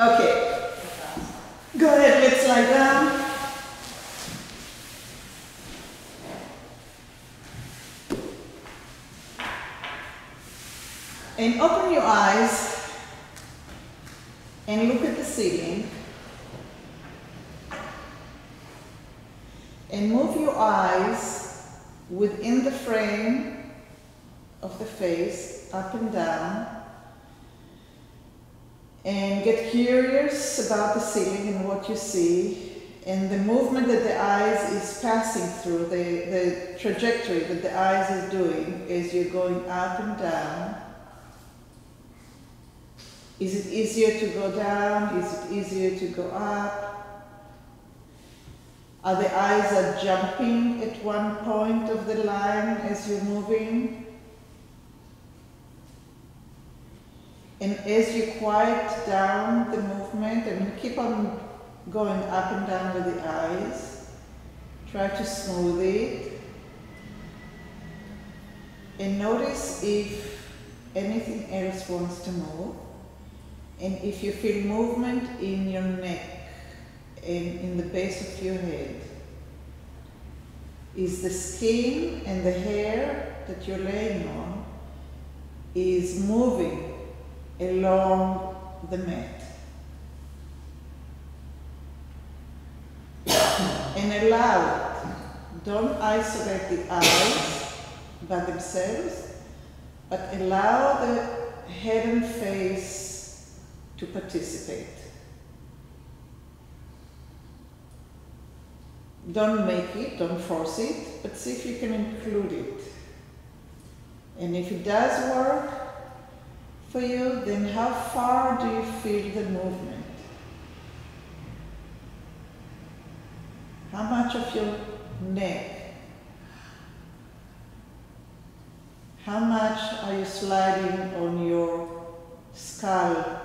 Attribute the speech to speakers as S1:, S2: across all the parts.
S1: Okay, go ahead, let's lie down. And open your eyes and look at the ceiling. And move your eyes within the frame of the face, up and down. And get curious about the ceiling and what you see. And the movement that the eyes is passing through, the trajectory that the eyes is doing as you're going up and down. Is it easier to go down? Is it easier to go up? Are the eyes are jumping at one point of the line as you're moving? And as you quiet down the movement, and keep on going up and down with the eyes, try to smooth it. And notice if anything else wants to move. And if you feel movement in your neck and in the base of your head, is the skin and the hair that you're laying on is moving along the mat. And allow it. Don't isolate the eyes by themselves, but allow the head and face to participate. Don't make it, don't force it, but see if you can include it. And if it does work for you, then how far do you feel the movement? How much of your neck? How much are you sliding on your skull?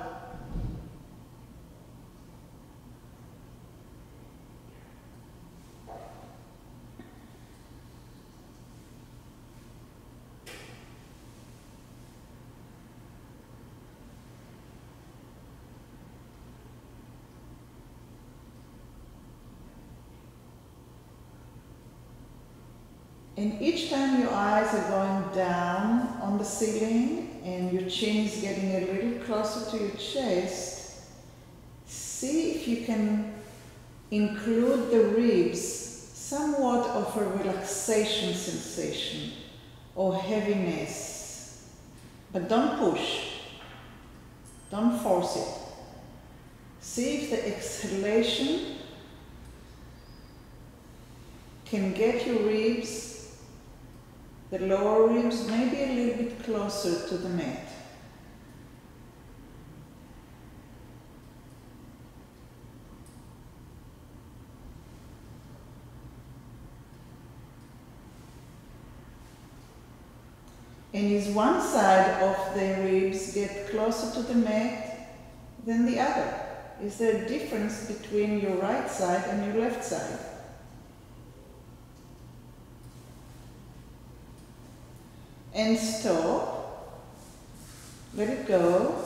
S1: And each time your eyes are going down on the ceiling and your chin is getting a little closer to your chest, see if you can include the ribs somewhat of a relaxation sensation or heaviness. But don't push, don't force it. See if the exhalation can get your ribs, the lower ribs, maybe a little bit closer to the mat. And is one side of the ribs get closer to the mat than the other? Is there a difference between your right side and your left side? And stop, let it go,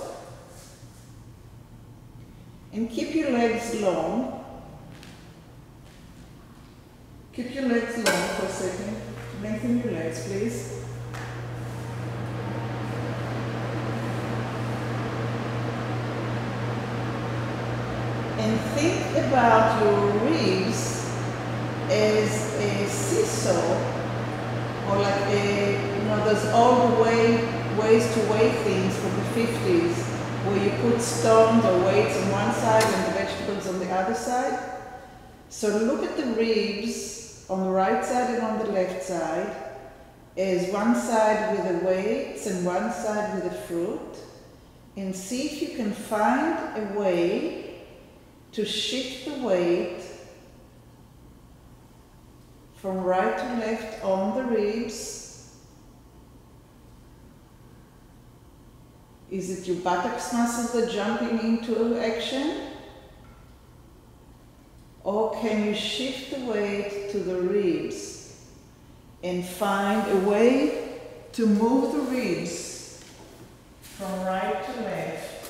S1: and keep your legs long. Keep your legs long for a second. Lengthen your legs, please. And think about your ribs as a seesaw, or like those old ways to weigh things from the 50s, where you put stones or weights on one side and the vegetables on the other side. So look at the ribs on the right side and on the left side as one side with the weights and one side with the fruit, and see if you can find a way to shift the weight from right to left on the ribs. Is it your buttocks muscles that are jumping into action? Or can you shift the weight to the ribs and find a way to move the ribs from right to left?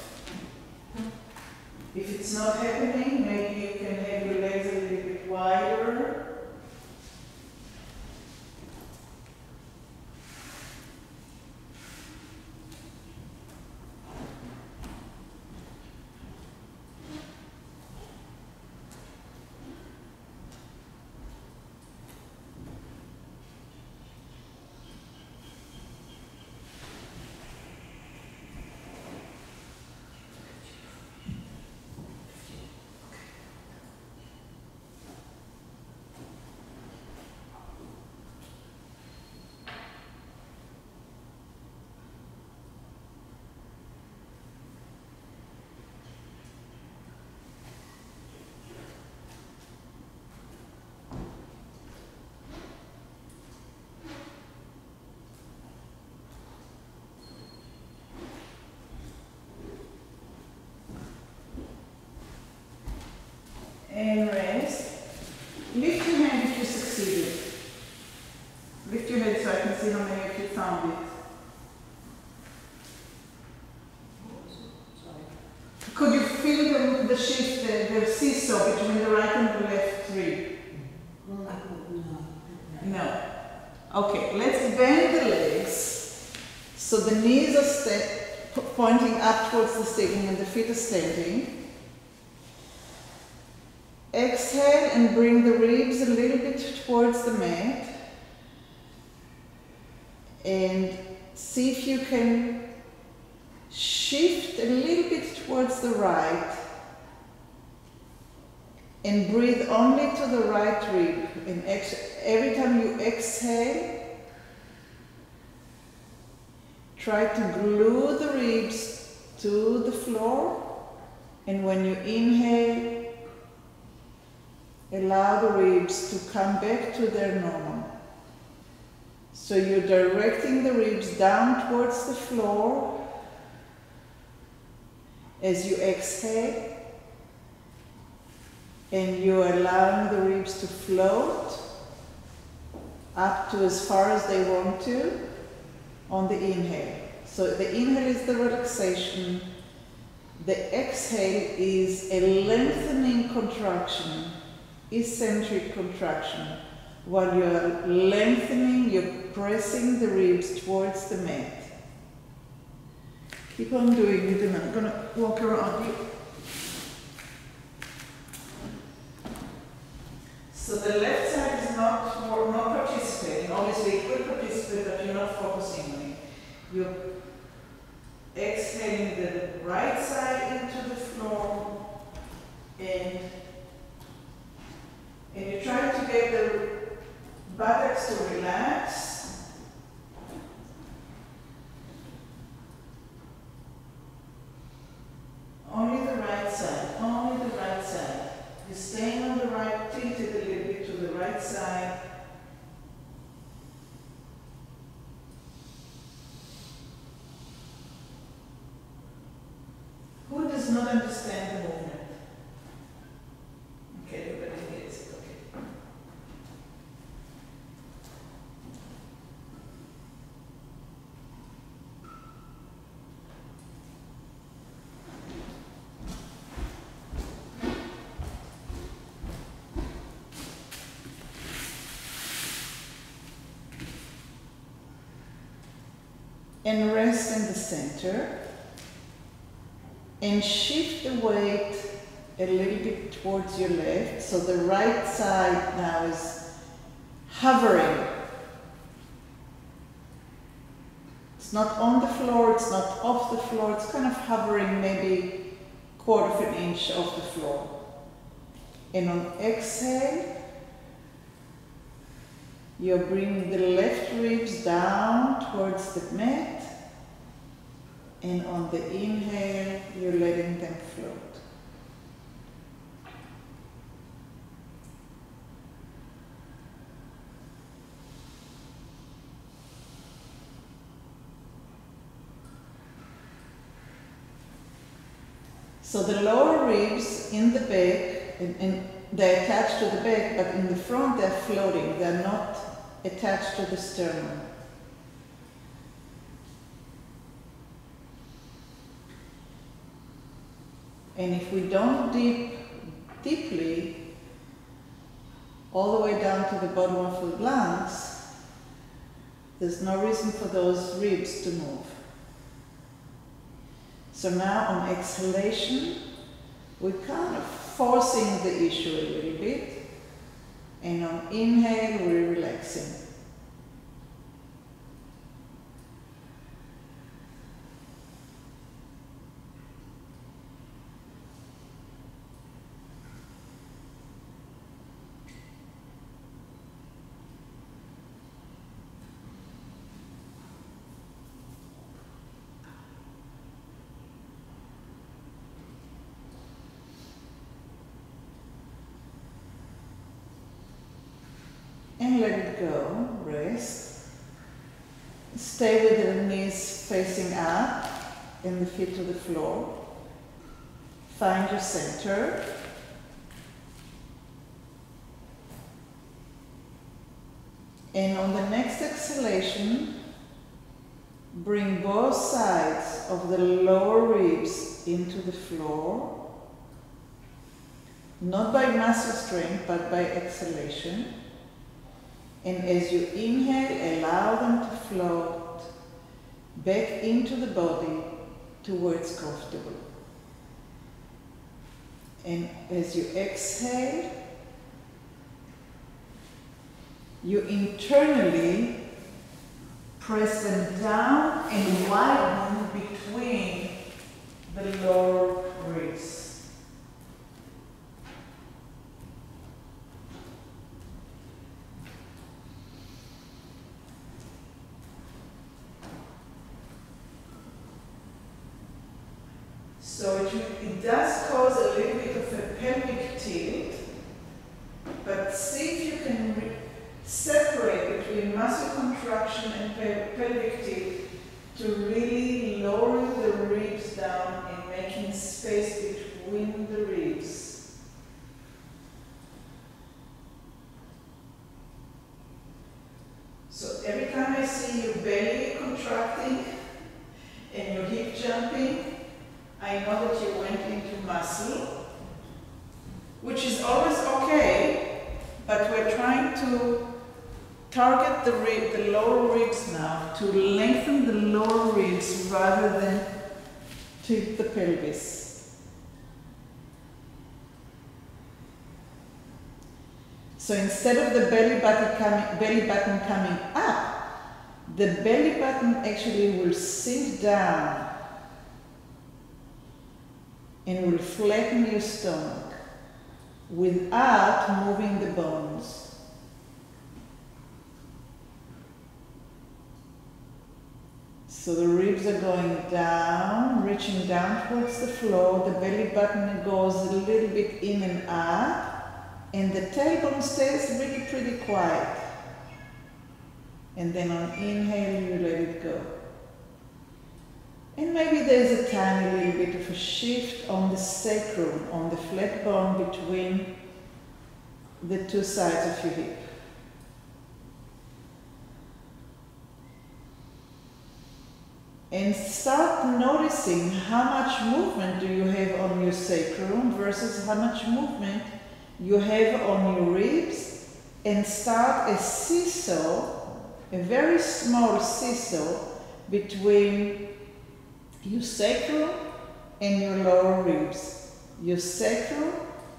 S1: it's not happening, maybe you can have your legs a little bit wider. And rest. Lift your hand if you succeeded. Lift your head so I can see how many of you found it. Could you feel the shift, the seesaw between the right and the left rib? No. Okay, let's bend the legs so the knees are pointing up towards the ceiling and the feet are standing. Exhale and bring the ribs a little bit towards the mat. And see if you can shift a little bit towards the right. And breathe only to the right rib. And every time you exhale, try to glue the ribs to the floor. And when you inhale, allow the ribs to come back to their normal. So you're directing the ribs down towards the floor as you exhale, and you're allowing the ribs to float up to as far as they want to on the inhale. So the inhale is the relaxation, the exhale is a lengthening contraction, eccentric contraction. While you're lengthening, you're pressing the ribs towards the mat. Keep on doing it, and I'm going to walk around you. So the left side is not participating. Obviously it will participate, but you're not focusing on it. You're exhaling the right side into the floor, and you try to get the buttocks to relax. Only the right side, only the right side. You're staying on the right, tilted a little bit to the right side. Who does not understand the movement? Okay, everybody gets it, okay. And rest in the center. And shift the weight a little bit towards your left. So the right side now is hovering. It's not on the floor, it's not off the floor, it's kind of hovering maybe 1/4 of an inch off the floor. And on exhale, you're bringing the left ribs down towards the mat. And on the inhale, you're letting them float. So the lower ribs in the back, and they're attached to the back, but in the front they're floating. They're not attached to the sternum. And if we don't dip deeply, all the way down to the bottom of the lungs, there's no reason for those ribs to move. So now on exhalation, we're kind of forcing the issue a little bit. And on inhale, we're relaxing. And let it go, rest. Stay with the knees facing up and the feet to the floor. Find your center. And on the next exhalation, bring both sides of the lower ribs into the floor. Not by muscle strength, but by exhalation. And as you inhale, allow them to float back into the body to where it's comfortable. And as you exhale, you internally press them down and widen between the lower ribs. So it does cause a little bit of a pelvic tilt, but see if you can separate between muscle contraction and pelvic tilt to really lower the ribs down and making space between the ribs. So every time I see your belly contracting and your hip jumping, I know that you went into muscle, which is always okay, but we're trying to target the lower ribs now, to lengthen the lower ribs rather than tilt the pelvis. So instead of the belly button coming up, the belly button actually will sink down and will flatten your stomach without moving the bones. So the ribs are going down, reaching down towards the floor. The belly button goes a little bit in and up, and the tailbone stays really pretty quiet. And then on inhale, you let it go. And maybe there's a tiny little bit of a shift on the sacrum, on the flat bone between the two sides of your hip. And start noticing how much movement do you have on your sacrum versus how much movement you have on your ribs, and start a seesaw, a very small seesaw between your sacrum and your lower ribs. Your sacrum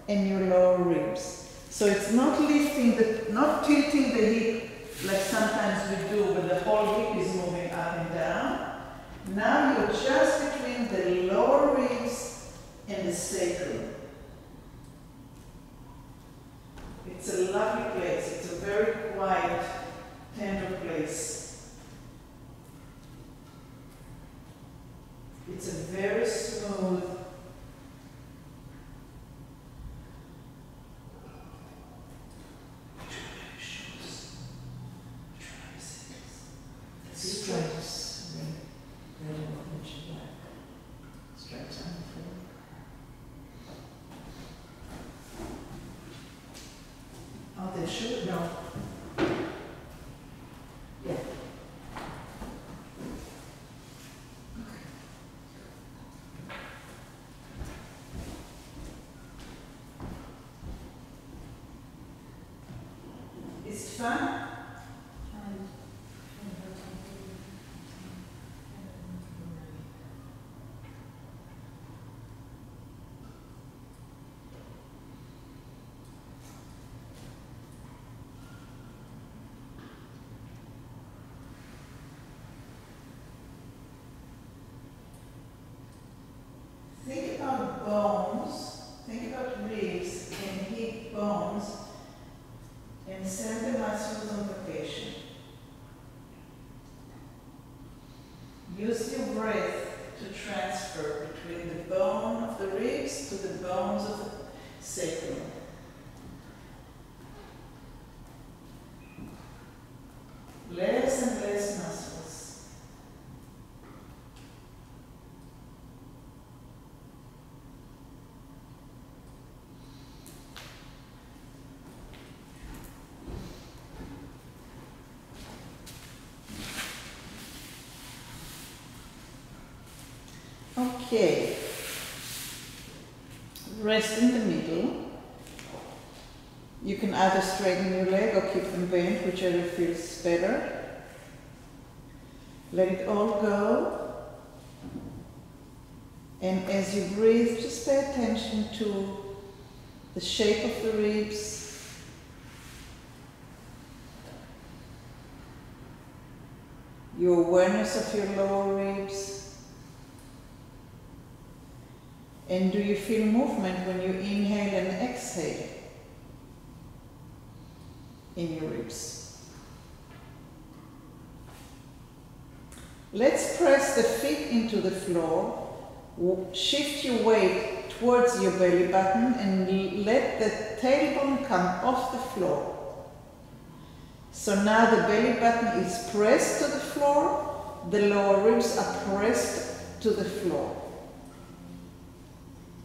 S1: and your lower ribs. So it's not not tilting the hip like sometimes we do, but the whole hip is moving up and down. Now you're just between the lower ribs and the sacrum. It's a lovely place. It's a very quiet, tender place. It's a very smooth, oh, they should know. Yeah. fun? Think about bones, think about ribs and hip bones, and send the muscles on vacation. Use your breath to transfer between the bone of the ribs to the bones of the sacrum. Less and less muscles. Okay, rest in the middle. You can either straighten your leg or keep them bent, whichever feels better. Let it all go. And as you breathe, just pay attention to the shape of the ribs, your awareness of your lower ribs. And do you feel movement when you inhale and exhale in your ribs? Let's press the feet into the floor, shift your weight towards your belly button and let the tailbone come off the floor. So now the belly button is pressed to the floor, the lower ribs are pressed to the floor.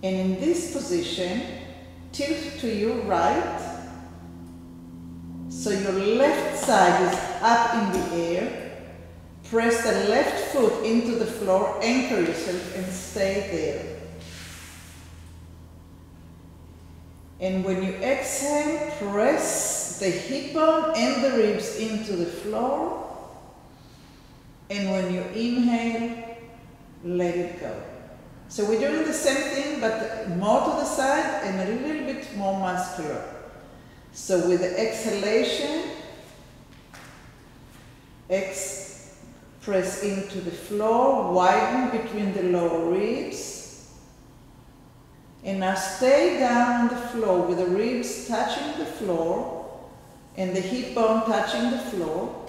S1: And in this position, tilt to your right, so your left side is up in the air. Press the left foot into the floor, anchor yourself and stay there. And when you exhale, press the hip bone and the ribs into the floor. And when you inhale, let it go. So we're doing the same thing, but more to the side and a little bit more muscular. So with the exhalation, press into the floor, widen between the lower ribs. And now stay down on the floor with the ribs touching the floor and the hip bone touching the floor.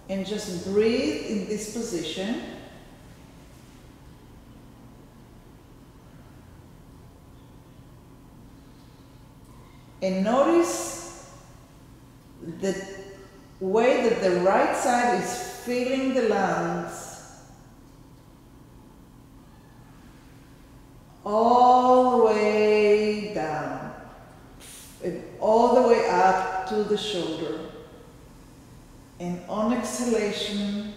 S1: And just breathe in this position. And notice the way that the right side is filling the lungs all the way down and all the way up to the shoulder. And on exhalation,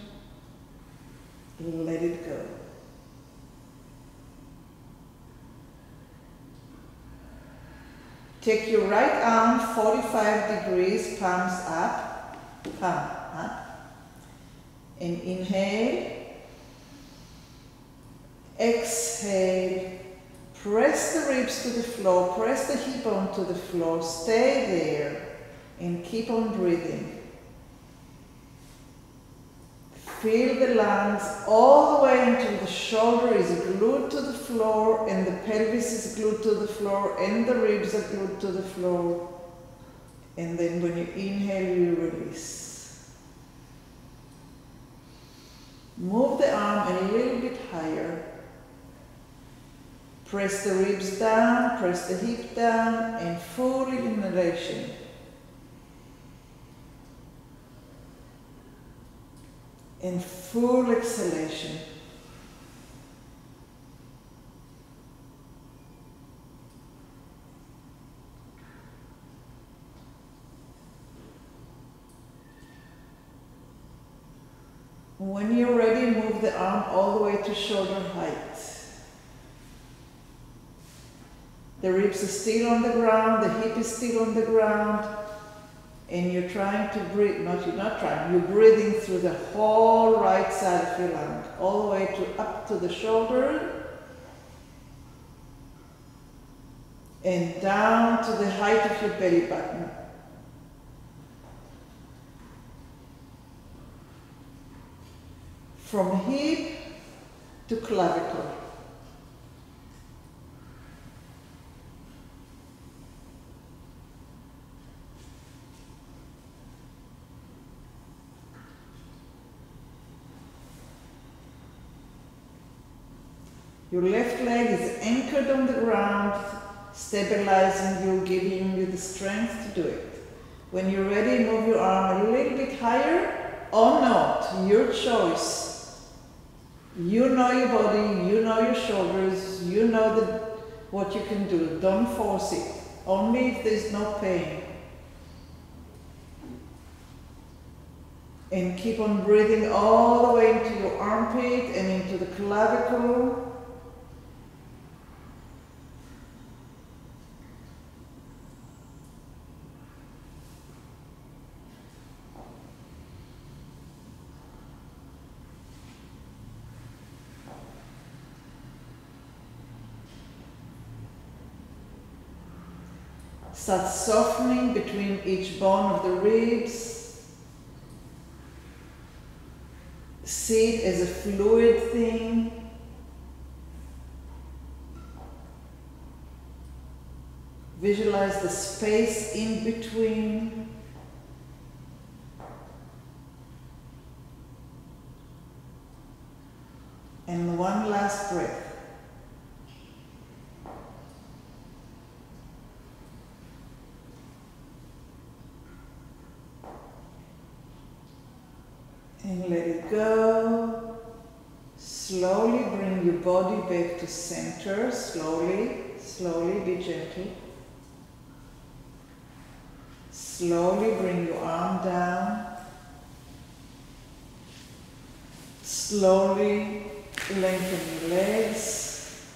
S1: let it go. Take your right arm 45 degrees, palms up, palm up. And inhale. Exhale. Press the ribs to the floor, press the hip bone to the floor, stay there and keep on breathing. Feel the lungs all the way until the shoulder is glued to the floor and the pelvis is glued to the floor and the ribs are glued to the floor. And then when you inhale, you release. Move the arm a little bit higher. Press the ribs down, press the hip down, and full inhalation. And full exhalation. When you're ready, move the arm all the way to shoulder height. The ribs are still on the ground, the hip is still on the ground. And you're trying to breathe, you're not trying, you're breathing through the whole right side of your lung, all the way to up to the shoulder, and down to the height of your belly button. From hip to clavicle. Your left leg is anchored on the ground, stabilizing you, giving you the strength to do it. When you're ready, move your arm a little bit higher or not, your choice. You know your body, you know your shoulders, you know what you can do. Don't force it, only if there's no pain. And keep on breathing all the way into your armpit and into the clavicle. Start softening between each bone of the ribs. See it as a fluid thing. Visualize the space in between. And one last breath. And let it go. Slowly bring your body back to center. Slowly, slowly, be gentle. Slowly bring your arm down. Slowly lengthen your legs.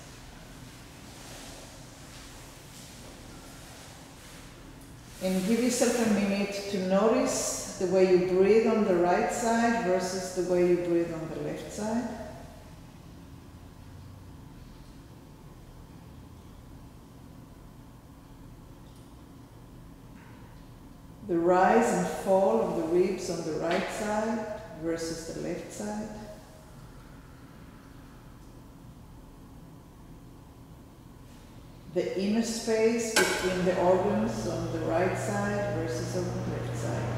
S1: And give yourself a minute to notice the way you breathe on the right side versus the way you breathe on the left side. The rise and fall of the ribs on the right side versus the left side. The inner space between the organs on the right side versus on the left side.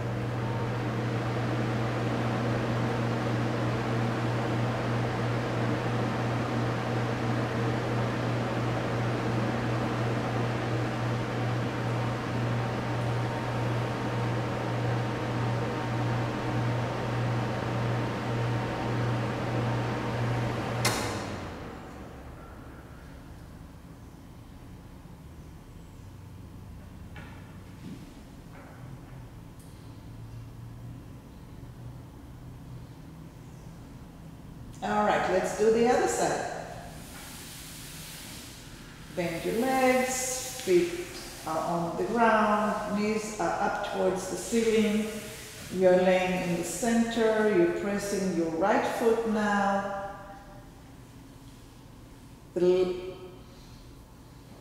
S1: All right, let's do the other side. Bend your legs, feet are on the ground, knees are up towards the ceiling. You're laying in the center, you're pressing your right foot now. The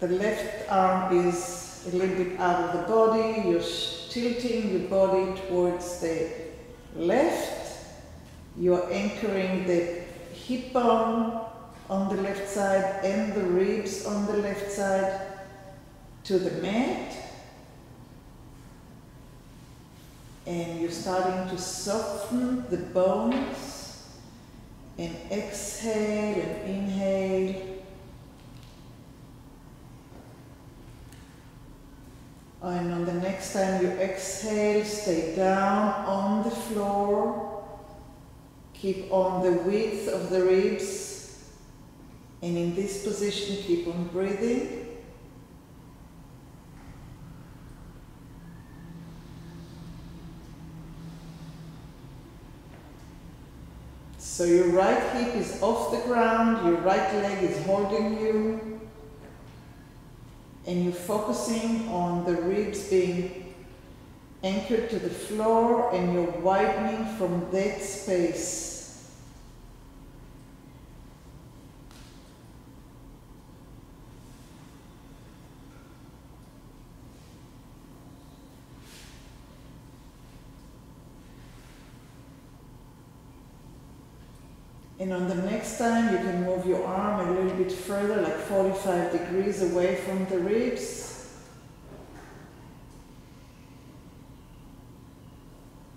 S1: left arm is a little bit out of the body. You're tilting your body towards the left. You're anchoring the hip bone on the left side and the ribs on the left side to the mat. And you're starting to soften the bones. And exhale and inhale. And on the next time you exhale, stay down on the floor. Keep on the width of the ribs. And in this position, keep on breathing. So your right hip is off the ground, your right leg is holding you. And you're focusing on the ribs being anchored to the floor, and you're widening from that space. And on the next time, you can move your arm a little bit further, like 45 degrees away from the ribs.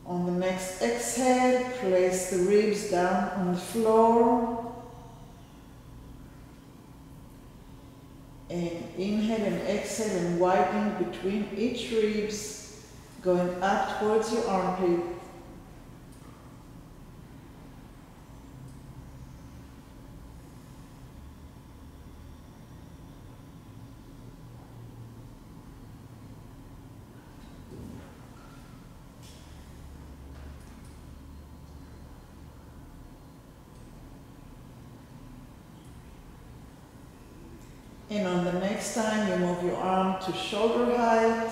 S1: On the next exhale, place the ribs down on the floor. And inhale and exhale and widen between each ribs, going up towards your armpit. And on the next time, you move your arm to shoulder height.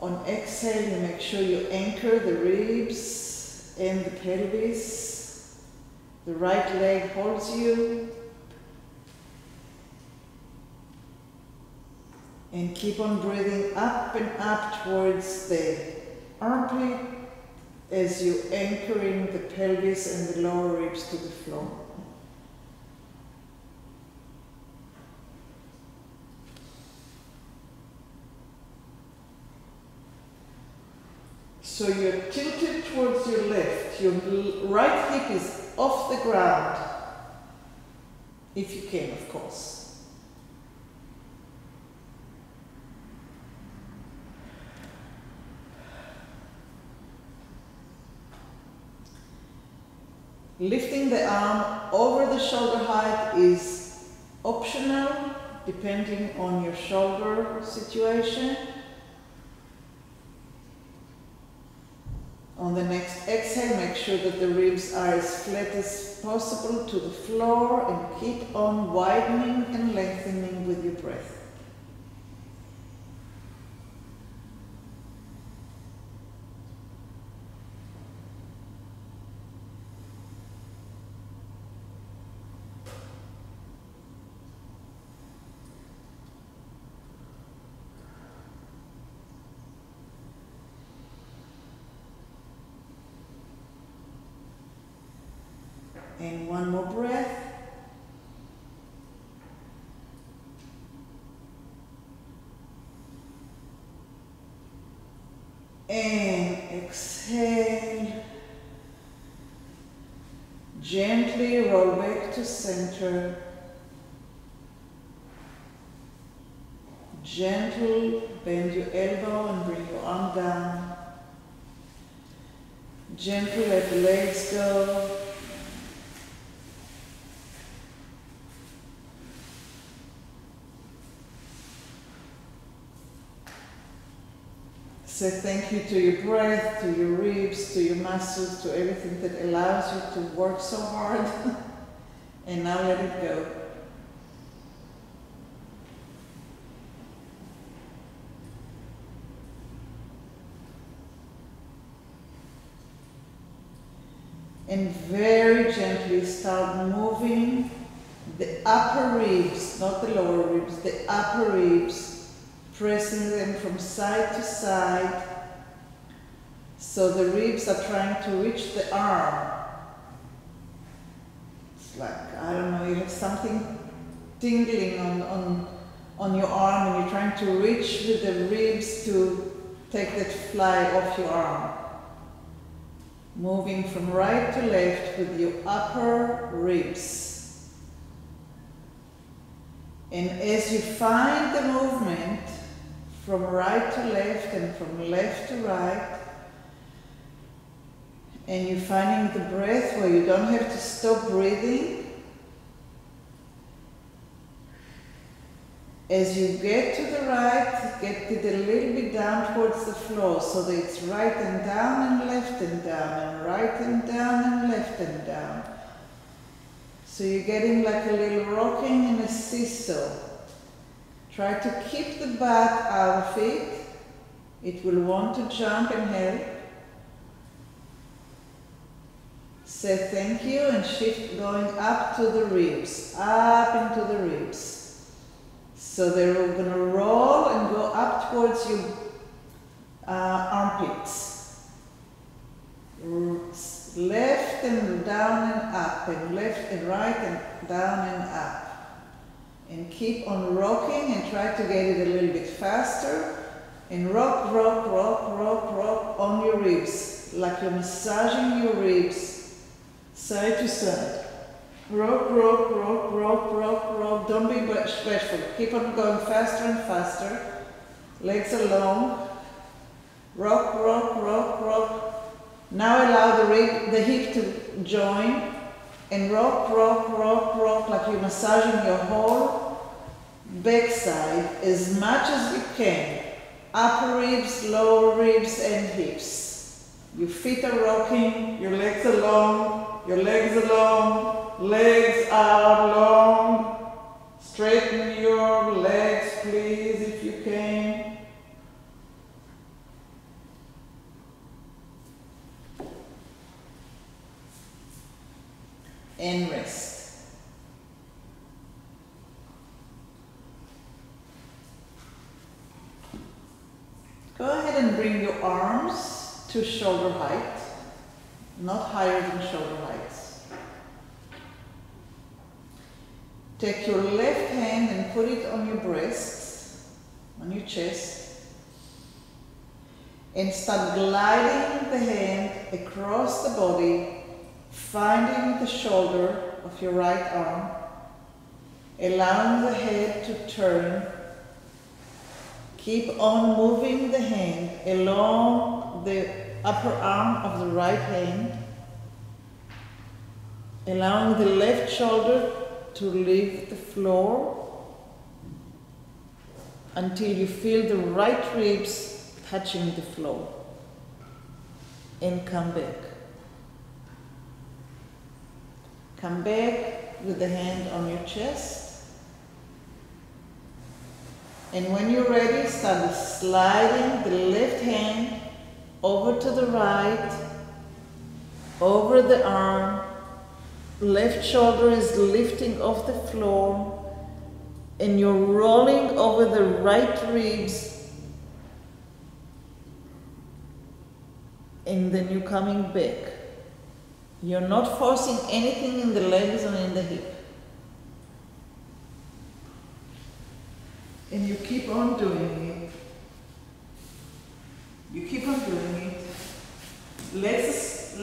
S1: On exhale, you make sure you anchor the ribs and the pelvis. The right leg holds you. And keep on breathing up and up towards the armpit as you're anchoring the pelvis and the lower ribs to the floor. So you're tilted towards your left. Your right hip is off the ground, if you can, of course. Lifting the arm over the shoulder height is optional, depending on your shoulder situation. On the next exhale, make sure that the ribs are as flat as possible to the floor and keep on widening and lengthening with your breath. And one more breath. And exhale. Gently roll back to center. Gentle, bend your elbow and bring your arm down. Gently let the legs go. Say thank you to your breath, to your ribs, to your muscles, to everything that allows you to work so hard. And now let it go. And very gently start moving the upper ribs, not the lower ribs, the upper ribs, pressing them from side to side, so the ribs are trying to reach the arm. It's like, I don't know, you have something tingling on your arm and you're trying to reach with the ribs to take that fly off your arm. Moving from right to left with your upper ribs. And as you find the movement, from right to left and from left to right, and you're finding the breath where you don't have to stop breathing. As you get to the right, get it a little bit down towards the floor so that it's right and down and left and down and right and down and left and down. So you're getting like a little rocking in a seesaw. Try to keep the butt out of it It will want to jump and help. Say thank you and shift going up to the ribs, up into the ribs. So they're going to roll and go up towards your armpits. Left and down and up, and left and right and down and up. And keep on rocking and try to get it a little bit faster. And rock, rock, rock, rock, rock on your ribs, like you're massaging your ribs, side to side. Rock, rock, rock, rock, rock, rock. Don't be bashful. Keep on going faster and faster. Legs are long. Rock, rock, rock, rock. Now allow the hip to join. And rock, rock, rock, rock, like you're massaging your whole backside as much as you can. Upper ribs, lower ribs, and hips. Your feet are rocking, your legs are long, your legs are long, legs are long. Straighten your legs, please, if you can. And rest. Go ahead and bring your arms to shoulder height, not higher than shoulder height. Take your left hand and put it on your breast, on your chest, and start gliding the hand across the body, finding the shoulder of your right arm, allowing the head to turn. Keep on moving the hand along the upper arm of the right hand, allowing the left shoulder to leave the floor until you feel the right ribs touching the floor, and come back. Come back with the hand on your chest. And when you're ready, start sliding the left hand over to the right, over the arm. Left shoulder is lifting off the floor, and you're rolling over the right ribs, and then you're coming back. You're not forcing anything in the legs and in the hip. And you keep on doing it. You keep on doing it. Legs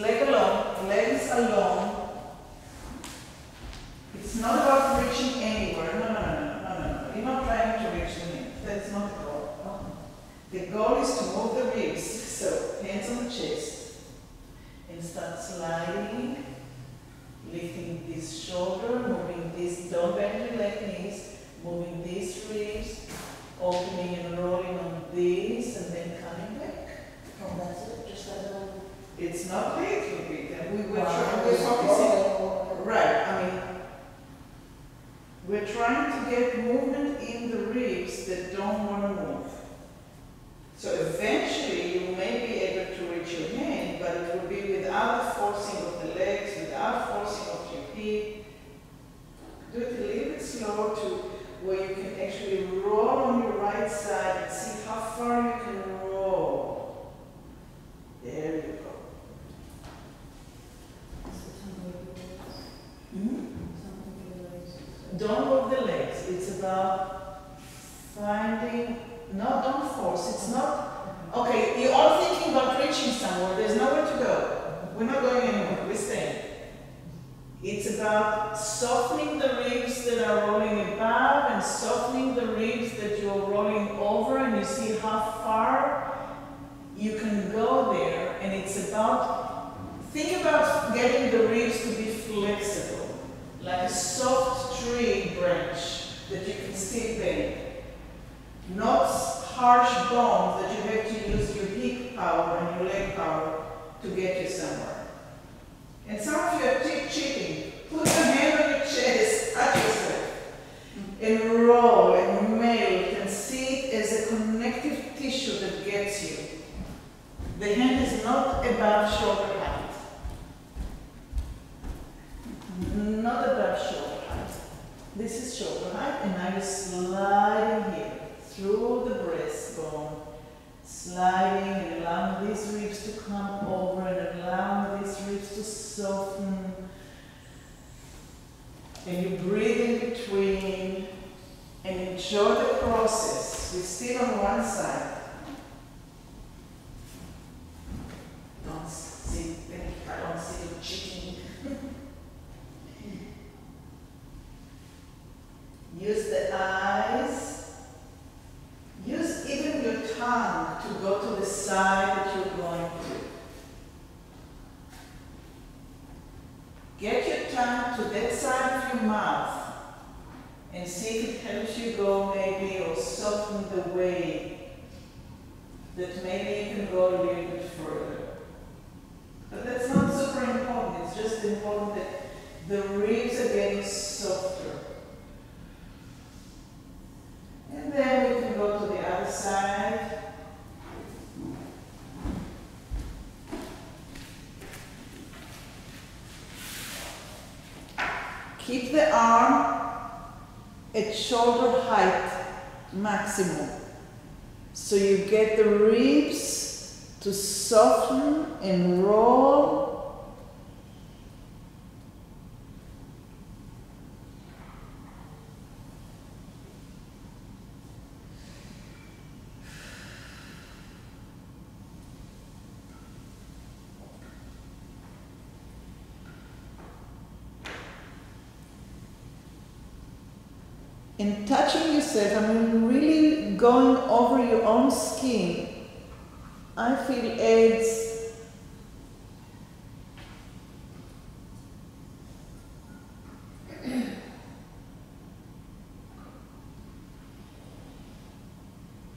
S1: are long. It's not about reaching anywhere. No. You're not trying to reach the knee. That's not the goal. The goal is to move the ribs. So, hands on the chest. And start sliding. Lifting this shoulder, moving this, don't bend your leg knees. Moving these ribs, opening and rolling on these, and then coming back.
S2: Oh, that's it? Just a little...
S1: It's not a little bit, and we're focusing. Right, we're trying to get movement in the ribs that don't want to move. So eventually you may be able to reach your hand, but it will be without the forcing of the legs, without forcing of your hip. Do it a little bit slower to where you can actually roll on your right side and see how far you can roll. There you go. Don't move the legs. It's about finding, no, don't force. It's not, okay, you're all thinking about reaching somewhere. There's nowhere to go. We're not going anywhere. We're staying. It's about softening the ribs that are rolling above and softening the ribs that you're rolling over, and you see how far you can go there. And it's about, think about getting the ribs to be flexible, like a soft tree branch that you can still bend. Not harsh bones that you have to use your hip power and your leg power to get you somewhere. And some of you are cheating. Put your hand on your chest, touch yourself, and roll and melt and see it as a connective tissue that gets you. This is shoulder height, and now you're sliding here through the breastbone, sliding and allowing these ribs to come over and allowing these ribs to soften. And you breathe in between and enjoy the process. We're still on one side. Don't see, I don't see you cheating. Use the eyes. Use even your tongue to go to the side that you're going to. Get your tongue to that side of your mouth and see if it helps you go maybe or soften the way that maybe you can go a little bit further. But that's not super important, it's just important that the ribs are getting softer. And then we can go to the other side. Keep the arm at shoulder height maximum. So you get the ribs to soften and roll. And touching yourself, I mean really going over your own skin, I feel adds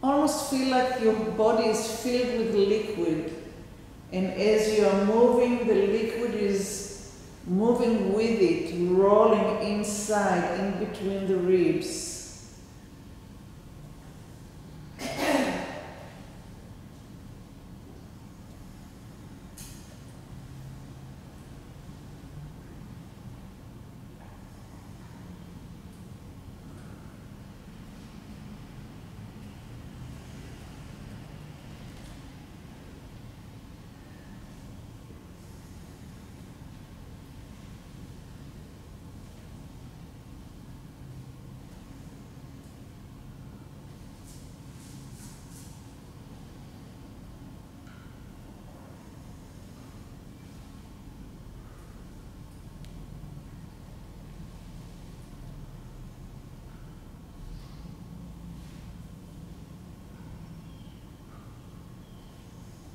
S1: almost feel like your body is filled with liquid, and as you are moving, the liquid is moving with it, rolling inside, in between the ribs.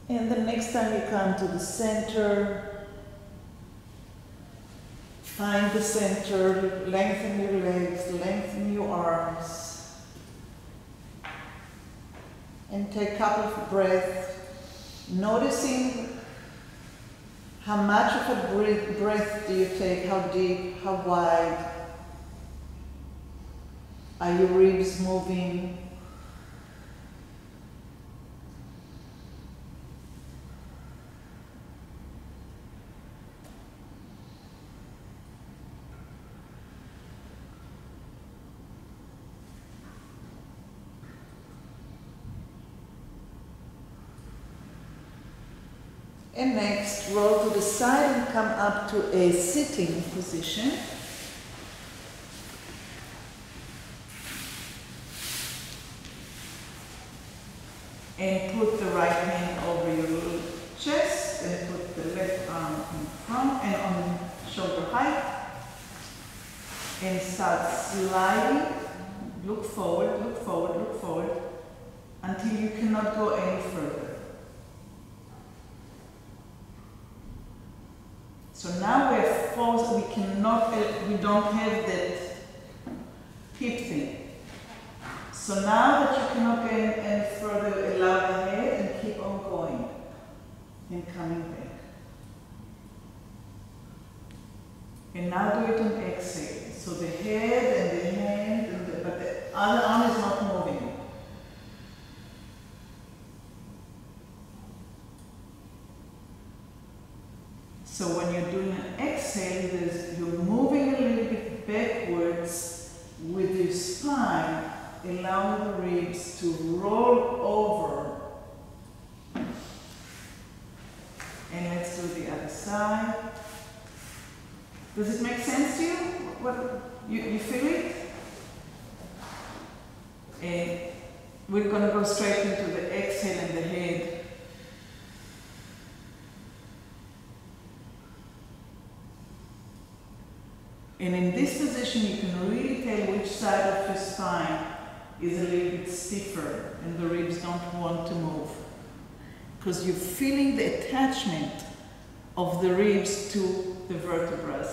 S1: And the next time you come to the center, find the center, lengthen your legs, lengthen your arms, and take a couple of breaths, noticing how much of a breath do you take, how deep, how wide. Are your ribs moving? And next, roll to the side and come up to a sitting position. And put the right hand over your chest and put the left arm in front and on shoulder height. And start sliding. Look forward, look forward, look forward until you cannot go any further. So now we're forced, we don't have that hip thing. So now that you cannot go any further, allow the head and keep on going and coming back. And now do it on exhale. So the head and the hand, but the other arm is not moving. So when you're doing an exhale, you're moving a little bit backwards to you? What, you feel it? And we're going to go straight into the exhale and the head. And in this position, you can really tell which side of your spine is a little bit stiffer and the ribs don't want to move. Because you're feeling the attachment of the ribs to the vertebrae.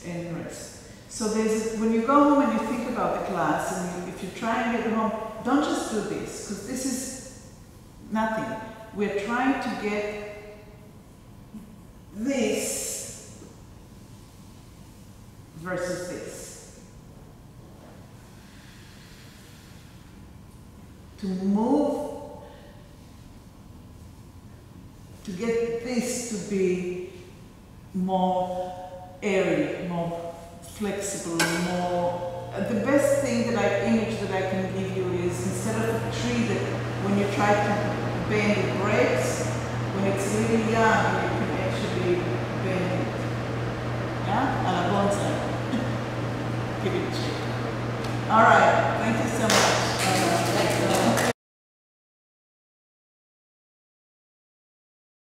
S1: And rest. So when you go home and you think about the class, and if you try and get home, don't just do this, because this is nothing. We're trying to get this versus this. To move, to get this to be more airy, more flexible, more... the best thing image that I can give you is, instead of a tree that when you try to bend it breaks, when it's really young, you can actually bend it. Yeah? A la bonsai. Give it a shake. All right.